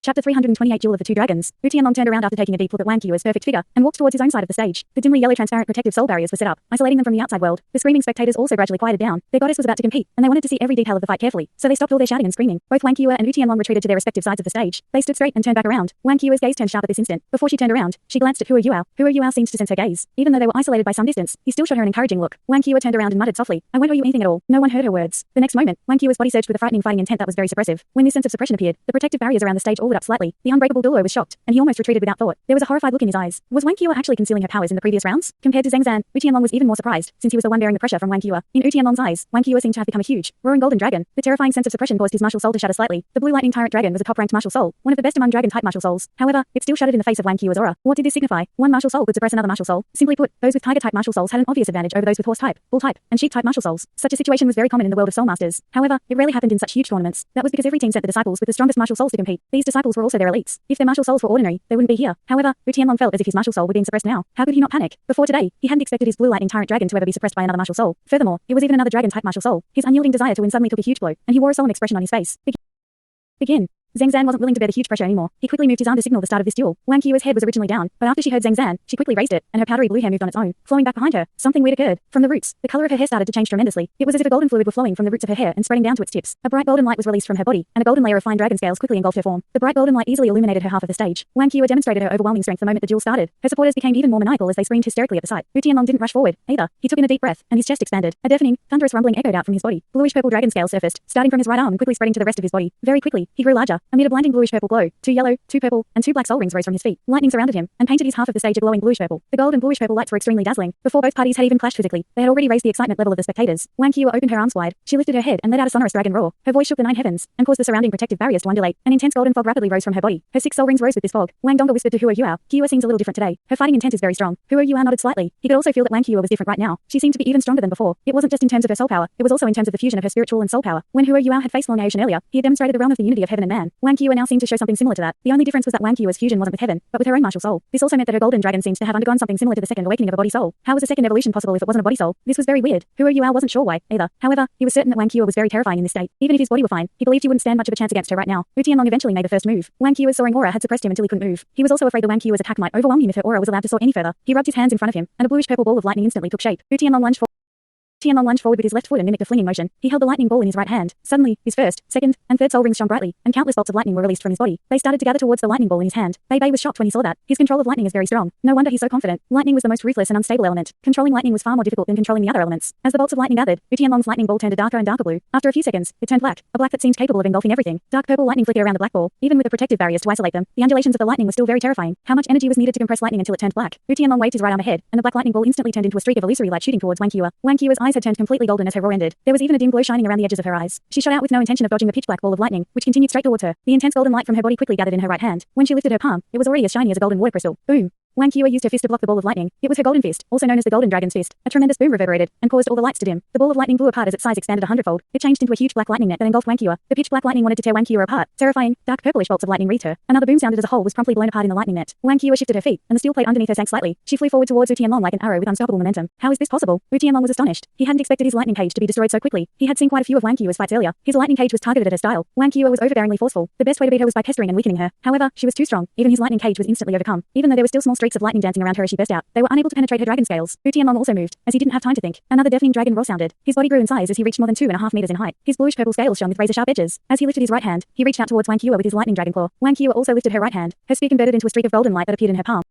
Chapter 328 Duel of the Two Dragons. Wu Tianlong turned around after taking a deep look at Wang Qiu's perfect figure and walked towards his own side of the stage. The dimly yellow transparent protective soul barriers were set up, isolating them from the outside world. The screaming spectators also gradually quieted down. Their goddess was about to compete, and they wanted to see every detail of the fight carefully, so they stopped all their shouting and screaming. Both Wang Qiu and Wu Tianlong retreated to their respective sides of the stage. They stood straight and turned back around. Wang Qiu's gaze turned sharp at this instant. Before she turned around, she glanced at Hua Yuao. Hua Yuao seemed to sense her gaze. Even though they were isolated by some distance, he still shot her an encouraging look. Wang Qiu turned around and muttered softly, "I won't owe you anything at all." No one heard her words. The next moment, Wang Qiu's body surged with a frightening fighting intent that was very suppressive. When this sense of suppression appeared, the protective barriers around the stage all lit up slightly. The unbreakable Douluo was shocked, and he almost retreated without thought. There was a horrified look in his eyes. Was Wang Qiu actually concealing her powers in the previous rounds? Compared to Zhang Zan, Wu Tianlong was even more surprised, since he was the one bearing the pressure from Wang Qiu. In Wu Tianlong's eyes, Wang Qiu seemed to have become a huge, roaring golden dragon. The terrifying sense of suppression caused his martial soul to shudder slightly. The blue lightning tyrant dragon was a top-ranked martial soul, one of the best among dragon-type martial souls. However, it still shuddered in the face of Wang Qiu's aura. What did this signify? One martial soul could suppress another martial soul. Simply put, those with tiger-type martial souls had an obvious advantage over those with horse-type, bull-type, and sheep-type martial souls. Such a situation was very common in the world of soul masters. However, it rarely happened in such huge tournaments. That was because every team sent the disciples with the strongest martial souls to compete. These disciples were also their elites. If their martial souls were ordinary, they wouldn't be here. However, Wu Tianlong felt as if his martial soul were being suppressed now. How could he not panic? Before today, he hadn't expected his blue lightning tyrant dragon to ever be suppressed by another martial soul. Furthermore, it was even another dragon-type martial soul. His unyielding desire to win suddenly took a huge blow, and he wore a solemn expression on his face. Begin. Zhang Zan wasn't willing to bear the huge pressure anymore. He quickly moved his arm to signal the start of this duel. Wang Qiu's head was originally down, but after she heard Zhang Zan, she quickly raised it, and her powdery blue hair moved on its own, flowing back behind her. Something weird occurred. From the roots, the color of her hair started to change tremendously. It was as if a golden fluid were flowing from the roots of her hair and spreading down to its tips. A bright golden light was released from her body, and a golden layer of fine dragon scales quickly engulfed her form. The bright golden light easily illuminated her half of the stage. Wang Qiu demonstrated her overwhelming strength the moment the duel started. Her supporters became even more maniacal as they screamed hysterically at the sight. Wu Tianlong didn't rush forward, either. He took in a deep breath, and his chest expanded. A deafening, thunderous rumbling echoed out from his body. Bluish-purple dragon scales surfaced, starting from his right arm and quickly spreading to the rest of his body. Very quickly, he grew larger. Amid a blinding bluish-purple glow, two yellow, two purple, and two black soul rings rose from his feet. Lightning surrounded him, and painted his half of the stage a glowing bluish-purple. The gold and bluish-purple lights were extremely dazzling. Before both parties had even clashed physically, they had already raised the excitement level of the spectators. Wang Qiu opened her arms wide. She lifted her head and let out a sonorous dragon roar. Her voice shook the 9 heavens, and caused the surrounding protective barriers to undulate. An intense golden fog rapidly rose from her body. Her 6 soul rings rose with this fog. Wang Dongge whispered to Hua Yuao, "Qiu seems a little different today. Her fighting intent is very strong." Hua Yuao nodded slightly. He could also feel that Wang Qiu was different right now. She seemed to be even stronger than before. It wasn't just in terms of her soul power, it was also in terms of the fusion of her spiritual and soul power. When Hua Yuao had faced Long Aotian earlier, he had demonstrated the realm of the unity of heaven and man. Wang Qiu now seemed to show something similar to that. The only difference was that Wang Qiu's fusion wasn't with heaven, but with her own martial soul. This also meant that her golden dragon seemed to have undergone something similar to the second awakening of a body soul. How was a second evolution possible if it wasn't a body soul? This was very weird. Hua Yuao wasn't sure why, either. However, he was certain that Wang Qiu was very terrifying in this state. Even if his body were fine, he believed he wouldn't stand much of a chance against her right now. Wu Tianlong eventually made the first move. Wang Qiu's soaring aura had suppressed him until he couldn't move. He was also afraid that Wang Qiu's attack might overwhelm him if her aura was allowed to soar any further. He rubbed his hands in front of him, and a bluish-purple ball of lightning instantly took shape. Wu Tianlong lunged forward with his left foot and mimicked a flinging motion. He held the lightning ball in his right hand. Suddenly, his first, second, and third soul rings shone brightly, and countless bolts of lightning were released from his body. They started to gather towards the lightning ball in his hand. Bei Bei was shocked when he saw that. His control of lightning is very strong. No wonder he's so confident. Lightning was the most ruthless and unstable element. Controlling lightning was far more difficult than controlling the other elements. As the bolts of lightning gathered, Wu Tianlong's lightning ball turned a darker and darker blue. After a few seconds, it turned black, a black that seemed capable of engulfing everything. Dark purple lightning flickered around the black ball. Even with the protective barriers to isolate them, the undulations of the lightning were still very terrifying. How much energy was needed to compress lightning until it turned black? Wu Tianlong waved his right arm ahead, and the black lightning ball instantly turned into a streak of illusory light shooting towards Wang Qiu. Wang Qiu's eyes had turned completely golden as her roar ended. There was even a dim glow shining around the edges of her eyes. She shot out with no intention of dodging the pitch-black ball of lightning, which continued straight towards her. The intense golden light from her body quickly gathered in her right hand. When she lifted her palm, it was already as shiny as a golden water crystal. Boom! Wang Qiu used her fist to block the ball of lightning. It was her golden fist, also known as the golden dragon's fist. A tremendous boom reverberated, and caused all the lights to dim. The ball of lightning blew apart as its size expanded 100-fold. It changed into a huge black lightning net that engulfed Wang Qiu. The pitch-black lightning wanted to tear Wang Qiu apart. Terrifying, dark purplish bolts of lightning wreathed her. Another boom sounded as a whole was promptly blown apart in the lightning net. Wang Qiu shifted her feet, and the steel plate underneath her sank slightly. She flew forward towards Wu Tianlong like an arrow with unstoppable momentum. How is this possible? Wu Tianlong was astonished. He hadn't expected his lightning cage to be destroyed so quickly. He had seen quite a few of Wang Qiu's fights earlier. His lightning cage was targeted at her style. Wang Qiu was overbearingly forceful. The best way to beat her was by pestering and weakening her. However, she was too strong. Even his lightning cage was instantly overcome. Even though there were still small streaks of lightning dancing around her as she burst out, they were unable to penetrate her dragon scales. Wu Tianlong also moved, as he didn't have time to think. Another deafening dragon roar sounded. His body grew in size as he reached more than 2.5 meters in height. His bluish-purple scales shone with razor-sharp edges. As he lifted his right hand, he reached out towards Wang Qiu with his lightning dragon claw. Wang Qiu also lifted her right hand. Her spear converted into a streak of golden light that appeared in her palm.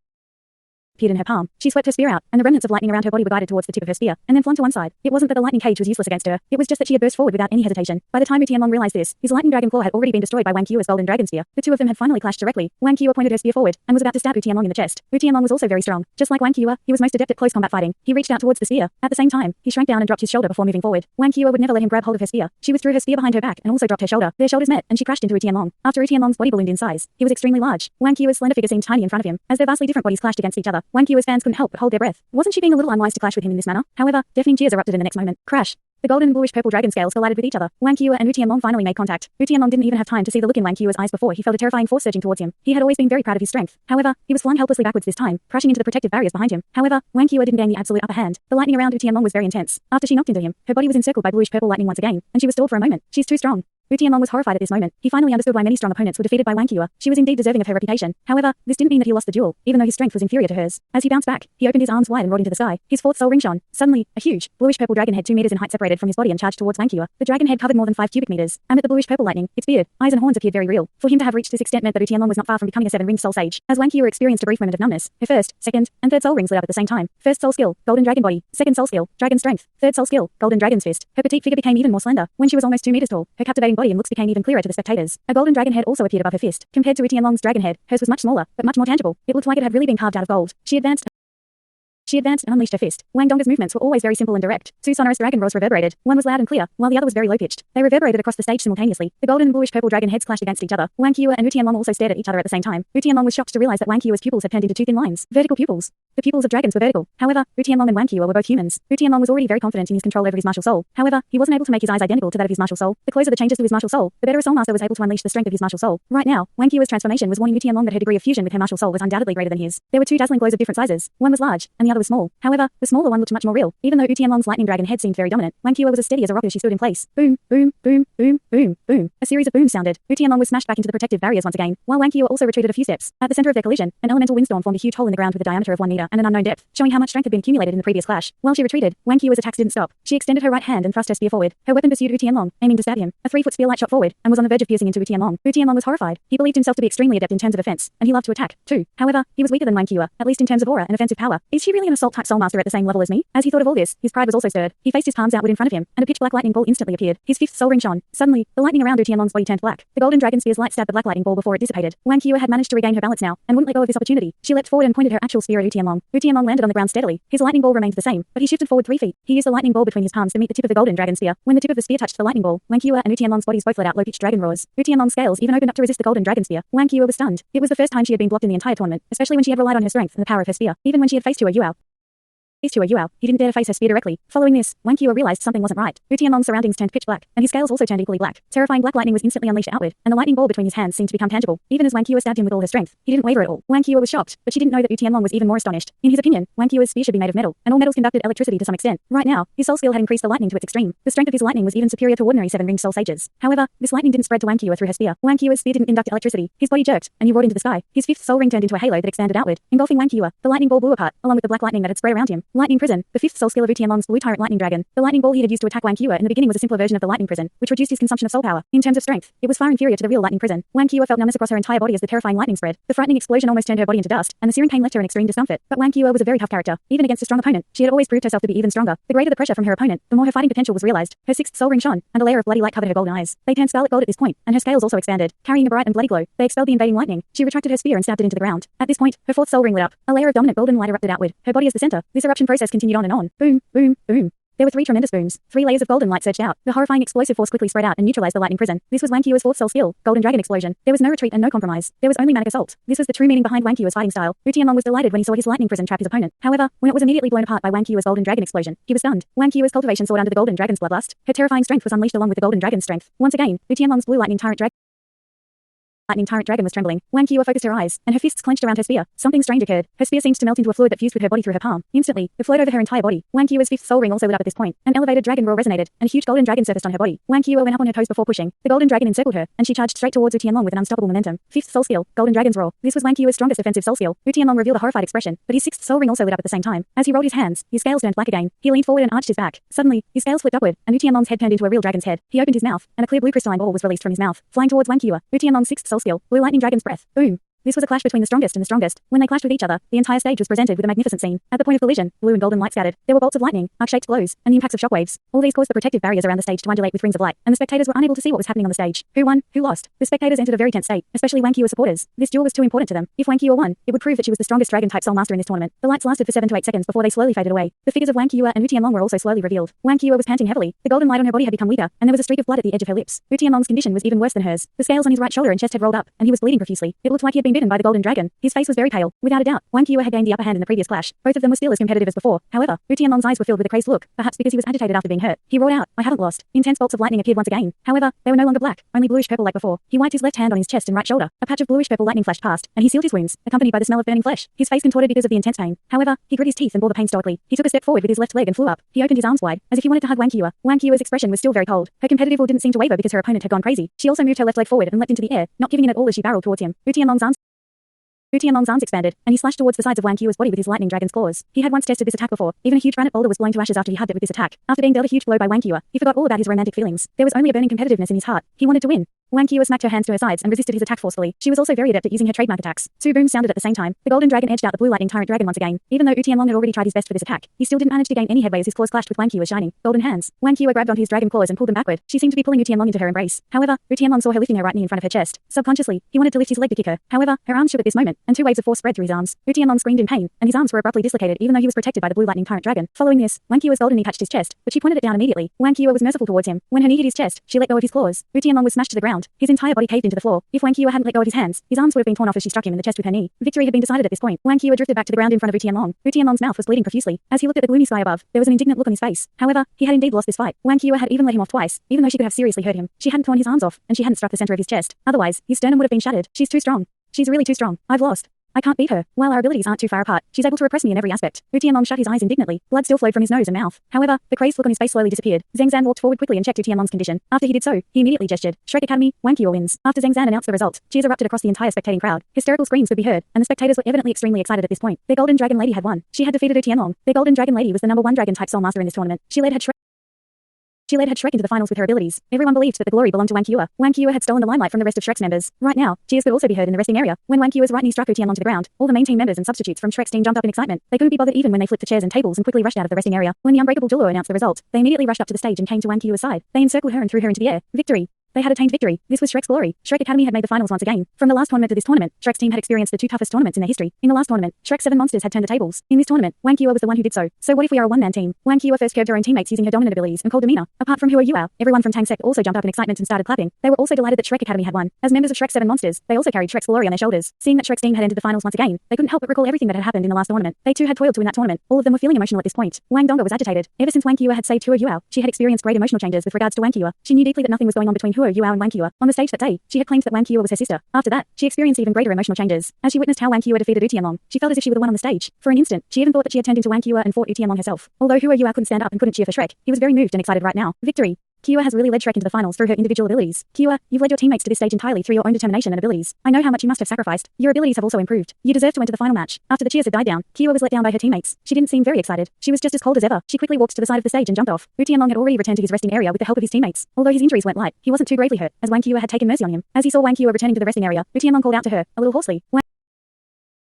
She swept her spear out, and the remnants of lightning around her body were guided towards the tip of her spear, and then flung to one side. It wasn't that the lightning cage was useless against her, it was just that she had burst forward without any hesitation. By the time Wu Tianlong realized this, his lightning dragon claw had already been destroyed by Wang Qiu's golden dragon spear. The two of them had finally clashed directly. Wang Qiu pointed her spear forward, and was about to stab Wu Tianlong in the chest. Wu Tianlong was also very strong. Just like Wang Qiu, he was most adept at close combat fighting. He reached out towards the spear. At the same time, he shrank down and dropped his shoulder before moving forward. Wang Qiu would never let him grab hold of her spear. She withdrew her spear behind her back and also dropped her shoulder. Their shoulders met, and she crashed into Wu Tianlong. After Wu Tianlong's body ballooned in size, he was extremely large. Wang Qiu's slender figure seemed tiny in front of him. As their vastly different bodies clashed against each other, Wang Qiu's fans couldn't help but hold their breath. Wasn't she being a little unwise to clash with him in this manner? However, deafening cheers erupted in the next moment. Crash! The golden and bluish-purple dragon scales collided with each other. Wang Qiu and Wu Tianlong finally made contact. Wu Tianlong didn't even have time to see the look in Wang Qiu's eyes before he felt a terrifying force surging towards him. He had always been very proud of his strength. However, he was flung helplessly backwards this time, crashing into the protective barriers behind him. However, Wang Qiu didn't gain the absolute upper hand. The lightning around Wu Tianlong was very intense. After she knocked into him, her body was encircled by bluish-purple lightning once again, and she was stalled for a moment. She's too strong. Wu Tianlong was horrified at this moment. He finally understood why many strong opponents were defeated by Wang Qi. She was indeed deserving of her reputation. However, this didn't mean that he lost the duel, even though his strength was inferior to hers. As he bounced back, he opened his arms wide and roared into the sky. His fourth soul ring shone. Suddenly, a huge, bluish-purple dragon head 2 meters in height separated from his body and charged towards Wang Qi. The dragon head covered more than 5 cubic meters. Amid the bluish-purple lightning, its beard, eyes and horns appeared very real. For him to have reached this extent meant that Wu Tianlong was not far from becoming a 7-ringed soul sage. As Wang Qi experienced a brief moment of numbness, her first, second, and third soul rings lit up at the same time. First soul skill, golden dragon body. Second soul skill, dragon strength. Third soul skill, golden dragon's fist. Her petite figure became even more slender. When she was almost 2 meters tall, her captivating body and looks became even clearer to the spectators. A golden dragon head also appeared above her fist. Compared to Wu Tianlong's dragon head, hers was much smaller, but much more tangible. It looked like it had really been carved out of gold. She advanced and unleashed her fist. Wang Dong's movements were always very simple and direct. 2 sonorous dragon roars reverberated. One was loud and clear, while the other was very low-pitched. They reverberated across the stage simultaneously. The golden and bluish-purple dragon heads clashed against each other. Wang Qi and Wu Tianlong also stared at each other at the same time. Wu Tianlong was shocked to realize that Wang Qi's pupils had turned into 2 thin lines. Vertical pupils. The pupils of dragons were vertical. However, Wu Tianlong and Wang Qi were both humans. Wu Tianlong was already very confident in his control over his martial soul. However, he wasn't able to make his eyes identical to that of his martial soul. The closer the changes to his martial soul, the better a soul master was able to unleash the strength of his martial soul. Right now, Wang Qi's transformation was warning Wu Tianlong that her degree of fusion with her martial soul was undoubtedly greater than his. There were 2 dazzling glows of different sizes. One was large, and the other was small. However, the smaller one looked much more real. Even though Wu Tianlong's lightning dragon head seemed very dominant, Wang Qi was as steady as a rock as she stood in place. Boom, boom, boom, boom, boom, boom. A series of booms sounded. Wu Tianlong was smashed back into the protective barriers once again, while Wang Qi also retreated a few steps. At the center of their collision, an elemental windstorm formed a huge hole in the ground with a diameter of 1 meter and an unknown depth, showing how much strength had been accumulated in the previous clash. While she retreated, Wang Qi's attacks didn't stop. She extended her right hand and thrust her spear forward. Her weapon pursued Wu Tianlong, aiming to stab him. A 3-foot spear light shot forward and was on the verge of piercing into Wu Tianlong. Wu Tianlong was horrified. He believed himself to be extremely adept in terms of offense, and he loved to attack, too. However, he was weaker than Wang Qi, at least in terms of aura and offensive power. Is she really an assault-type soul master at the same level as me? As he thought of all this, his pride was also stirred. He faced his palms outward in front of him, and a pitch-black lightning ball instantly appeared. His 5th soul ring shone. Suddenly, the lightning around Wu Tianlong's body turned black. The golden dragon spear's light stabbed the black lightning ball before it dissipated. Wang Qi had managed to regain her balance now, and wouldn't let go of this opportunity. She leapt forward and pointed her actual spear at Wu Tianlong. Wu Tianlong landed on the ground steadily. His lightning ball remained the same, but he shifted forward 3 feet. He used the lightning ball between his palms to meet the tip of the golden dragon spear. When the tip of the spear touched the lightning ball, Wang Qi and Wu Tianlong's bodies both let out low-pitched dragon roars. Wu Tianlong's scales even opened up to resist the golden dragon spear. Wang Qi was stunned. It was the first time she had been blocked in the entire tournament, especially when she had relied on her strength and the power of her spear. Even when she had faced Tua Yuao, he didn't dare to face her spear directly. Following this, Wang Qi realized something wasn't right. Wu Tianlong's surroundings turned pitch black, and his scales also turned equally black. Terrifying black lightning was instantly unleashed outward, and the lightning ball between his hands seemed to become tangible. Even as Wang Qi stabbed him with all her strength, he didn't waver at all. Wang Qi was shocked, but she didn't know that Wu Tianlong was even more astonished. In his opinion, Wang Qi's spear should be made of metal, and all metals conducted electricity to some extent. Right now, his soul skill had increased the lightning to its extreme. The strength of his lightning was even superior to ordinary 7-ringed soul sages. However, this lightning didn't spread to Wang Qi through her spear. Wang Qi's spear didn't conduct electricity. His body jerked, and he roared into the sky. His 5th soul ring turned into a halo that expanded outward, engulfing Wang Qi. The lightning ball blew apart, along with the black lightning that had spread around him. Lightning prison, the 5th soul skill of Wu Tianlong's blue tyrant lightning dragon. The lightning ball he had used to attack Wang Qi in the beginning was a simpler version of the lightning prison, which reduced his consumption of soul power. In terms of strength, it was far inferior to the real lightning prison. Wang Qi felt numbness across her entire body as the terrifying lightning spread. The frightening explosion almost turned her body into dust, and the searing pain left her in extreme discomfort. But Wang Qi was a very tough character. Even against a strong opponent, she had always proved herself to be even stronger. The greater the pressure from her opponent, the more her fighting potential was realized. Her 6th soul ring shone, and a layer of bloody light covered her golden eyes. They turned scarlet gold at this point, and her scales also expanded, carrying a bright and bloody glow. They expelled the invading lightning. She retracted her spear and stabbed it into the ground. At this point, her 4th soul ring lit up. A layer of dominant golden light erupted outward, her body as the center. This eruption process continued on and on. Boom, boom, boom. There were 3 tremendous booms. 3 layers of golden light surged out. The horrifying explosive force quickly spread out and neutralized the lightning prison. This was Wang Qi's 4th soul skill, golden dragon explosion. There was no retreat and no compromise. There was only manic assault. This was the true meaning behind Wang Qi's fighting style. Wu Tianlong was delighted when he saw his lightning prison trap his opponent. However, when it was immediately blown apart by Wang Qi's golden dragon explosion, he was stunned. Wang Qi's cultivation soared under the golden dragon's bloodlust. Her terrifying strength was unleashed along with the golden dragon's strength. Once again, Wu Tianlong's blue lightning tyrant dragon was trembling. Wang Qi focused her eyes, and her fists clenched around her spear. Something strange occurred. Her spear seemed to melt into a fluid that fused with her body through her palm. Instantly, it flowed over her entire body. Wang Qi's 5th soul ring also lit up at this point. An elevated dragon roar resonated, and a huge golden dragon surfaced on her body. Wang Qi went up on her toes before pushing. The golden dragon encircled her, and she charged straight towards Wu Tianlong with an unstoppable momentum. 5th soul skill, golden dragon's roar. This was Wang Qi's strongest offensive soul skill. Wu Tianlong revealed a horrified expression, but his 6th soul ring also lit up at the same time. As he rolled his hands, his scales turned black again. He leaned forward and arched his back. Suddenly, his scales flipped upward, and Wu Tianlong's head turned into a real dragon's head. He opened his mouth, and a clear blue crystalline ball was released from his mouth, flying towards Wang Qi. Wu Tianlong's 6th soul skill, blue lightning dragon's breath. Boom. This was a clash between the strongest and the strongest. When they clashed with each other, the entire stage was presented with a magnificent scene. At the point of collision, blue and golden light scattered. There were bolts of lightning, arc-shaped blows, and the impacts of shockwaves. All these caused the protective barriers around the stage to undulate with rings of light, and the spectators were unable to see what was happening on the stage. Who won? Who lost? The spectators entered a very tense state, especially Wang Qi's supporters. This duel was too important to them. If Wang Qi won, it would prove that she was the strongest dragon-type soul master in this tournament. The lights lasted for 7 to 8 seconds before they slowly faded away. The figures of Wang Qi and Wu Tianlong were also slowly revealed. Wang Qi was panting heavily. The golden light on her body had become weaker, and there was a streak of blood at the edge of her lips. Wu Tianlong's condition was even worse than hers. The scales on his right shoulder and chest had rolled up, and he was bleeding profusely. It looked like he had been bitten by the golden dragon. His face was very pale. Without a doubt, Wang Qiu had gained the upper hand in the previous clash. Both of them were still as competitive as before. However, Wu Tianlong's eyes were filled with a crazed look, perhaps because he was agitated after being hurt. He roared out, "I haven't lost." Intense bolts of lightning appeared once again. However, they were no longer black, only bluish-purple like before. He wiped his left hand on his chest and right shoulder. A patch of bluish-purple lightning flashed past, and he sealed his wounds, accompanied by the smell of burning flesh. His face contorted because of the intense pain. However, he grit his teeth and bore the pain stoically. He took a step forward with his left leg and flew up. He opened his arms wide, as if he wanted to hug Wang Qiu. Wang Qiu's expression was still very cold. Her competitive will didn't seem to waver because her opponent had gone crazy. She also moved her left leg forward and leapt into the air, not giving in at all as she barreled towards him. Wu Tianlong's arms expanded, and he slashed towards the sides of Wang Qiu's body with his lightning dragon's claws. He had once tested this attack before. Even a huge granite boulder was blown to ashes after he hugged it with this attack. After being dealt a huge blow by Wang Qiu, he forgot all about his romantic feelings. There was only a burning competitiveness in his heart. He wanted to win. Wang Qiu smacked her hands to her sides and resisted his attack forcefully. She was also very adept at using her trademark attacks. Two booms sounded at the same time. The golden dragon edged out the blue lightning tyrant dragon once again. Even though Wu Tianlong had already tried his best for this attack, he still didn't manage to gain any headway as his claws clashed with Wang Qiu's shining golden hands. Wang Qiu grabbed onto his dragon claws and pulled them backward. She seemed to be pulling Wu Tianlong into her embrace. However, Wu Tianlong saw her lifting her right knee in front of her chest. Subconsciously, he wanted to lift his leg to kick her. However, her arms shook at this moment, and two waves of force spread through his arms. Wu Tianlong screamed in pain, and his arms were abruptly dislocated even though he was protected by the blue lightning tyrant dragon. Following this, Wang Qiu's golden knee touched his chest, but she pointed it down immediately. Wang Qiu was merciful towards him. When her knee hit his chest, she let go of his claws. Wu Tianlong was smashed to the ground. His entire body caved into the floor. If Wang Qiu hadn't let go of his hands, his arms would have been torn off as she struck him in the chest with her knee. Victory had been decided at this point. Wang Qiu drifted back to the ground in front of Wu Tianlong. Wu Tianlong's mouth was bleeding profusely. As he looked at the gloomy sky above, there was an indignant look on his face. However, he had indeed lost this fight. Wang Qiu had even let him off twice, even though she could have seriously hurt him. She hadn't torn his arms off, and she hadn't struck the center of his chest. Otherwise, his sternum would have been shattered. She's too strong. She's really too strong. I've lost. I can't beat her. While our abilities aren't too far apart, she's able to repress me in every aspect. Wu Tianlong shut his eyes indignantly. Blood still flowed from his nose and mouth. However, the crazed look on his face slowly disappeared. Zhang Zan walked forward quickly and checked Wu Tianlong's condition. After he did so, he immediately gestured. Shrek Academy, Wang Qiu wins. After Zhang Zan announced the result, cheers erupted across the entire spectating crowd. Hysterical screams could be heard, and the spectators were evidently extremely excited at this point. Their golden dragon lady had won. She had defeated Wu Tianlong. Their golden dragon lady was the #1 dragon-type soul master in this tournament. She led Shrek into the finals with her abilities. Everyone believed that the glory belonged to Wang Qiu. Wang Qiu had stolen the limelight from the rest of Shrek's members. Right now, cheers could also be heard in the resting area. When Wang Qiu's right knee struck Wu Tianlong to the ground, all the main team members and substitutes from Shrek's team jumped up in excitement. They couldn't be bothered even when they flipped the chairs and tables and quickly rushed out of the resting area. When the unbreakable Duel announced the result, they immediately rushed up to the stage and came to Wang Qiu's side. They encircled her and threw her into the air. Victory! They had attained victory. This was Shrek's glory. Shrek Academy had made the finals once again. From the last tournament to this tournament, Shrek's team had experienced the two toughest tournaments in their history. In the last tournament, Shrek's 7 monsters had turned the tables. In this tournament, Wang Qiu was the one who did so. So what if we are a one-man team? Wang Qiu first curved her own teammates using her dominant abilities and cold demeanor. Apart from Who Are You Are, everyone from Tang Sect also jumped up in excitement and started clapping. They were also delighted that Shrek Academy had won. As members of Shrek's 7 monsters, they also carried Shrek's glory on their shoulders. Seeing that Shrek's team had entered the finals once again, they couldn't help but recall everything that had happened in the last tournament. They too had toiled to win that tournament. All of them were feeling emotional at this point. Wang Donga was agitated. Ever since Wang Qiu had saved Who Are You Are, she had experienced great emotional changes with regards to Wang Qiu. She knew deeply that nothing was going on between Who Are You Are and Wang Qiu. On the stage that day, she had claimed that Wang Qiu was her sister. After that, she experienced even greater emotional changes. As she witnessed how Wang Qiu defeated Wu Tianlong, she felt as if she were the one on the stage. For an instant, she even thought that she had turned into Wang Qiu and fought Wu Tianlong herself. Although Who Are You Are couldn't stand up and couldn't cheer for Shrek, he was very moved and excited right now. Victory! Qiu has really led Shrek into the finals through her individual abilities. Qiu, you've led your teammates to this stage entirely through your own determination and abilities. I know how much you must have sacrificed. Your abilities have also improved. You deserve to enter the final match. After the cheers had died down, Qiu was let down by her teammates. She didn't seem very excited. She was just as cold as ever. She quickly walked to the side of the stage and jumped off. Wu Tianlong had already returned to his resting area with the help of his teammates. Although his injuries went light, he wasn't too gravely hurt, as Wang Qiu had taken mercy on him. As he saw Wang Qiu returning to the resting area, Wu Tianlong called out to her, a little hoarsely.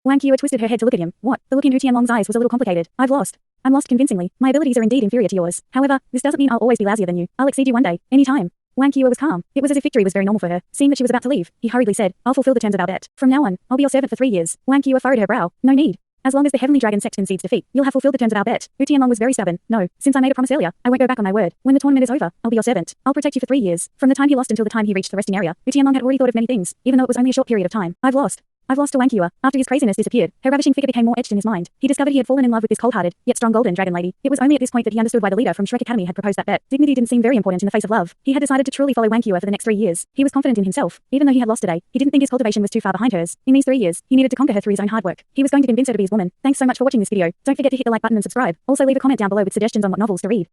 Wang Qiu twisted her head to look at him. What? The look in Wu Tianlong's eyes was a little complicated. I've lost. I'm lost convincingly. My abilities are indeed inferior to yours. However, this doesn't mean I'll always be lousier than you. I'll exceed you one day, any time. Wang Qiu was calm. It was as if victory was very normal for her. Seeing that she was about to leave, he hurriedly said, I'll fulfill the terms of our bet. From now on, I'll be your servant for 3 years. Wang Qiu furrowed her brow. No need. As long as the heavenly dragon Sect concedes defeat, you'll have fulfilled the terms of our bet. Wu Tianlong was very stubborn. No, since I made a promise earlier, I won't go back on my word. When the tournament is over, I'll be your servant. I'll protect you for 3 years. From the time he lost until the time he reached the resting area, Wu Tianlong had already thought of many things, even though it was only a short period of time. I've lost to Wang Qiu. After his craziness disappeared, her ravishing figure became more etched in his mind. He discovered he had fallen in love with this cold-hearted, yet strong golden dragon lady. It was only at this point that he understood why the leader from Shrek Academy had proposed that bet. Dignity didn't seem very important in the face of love. He had decided to truly follow Wang Qiu for the next 3 years. He was confident in himself. Even though he had lost today, he didn't think his cultivation was too far behind hers. In these 3 years, he needed to conquer her through his own hard work. He was going to convince her to be his woman. Thanks so much for watching this video. Don't forget to hit the like button and subscribe. Also leave a comment down below with suggestions on what novels to read.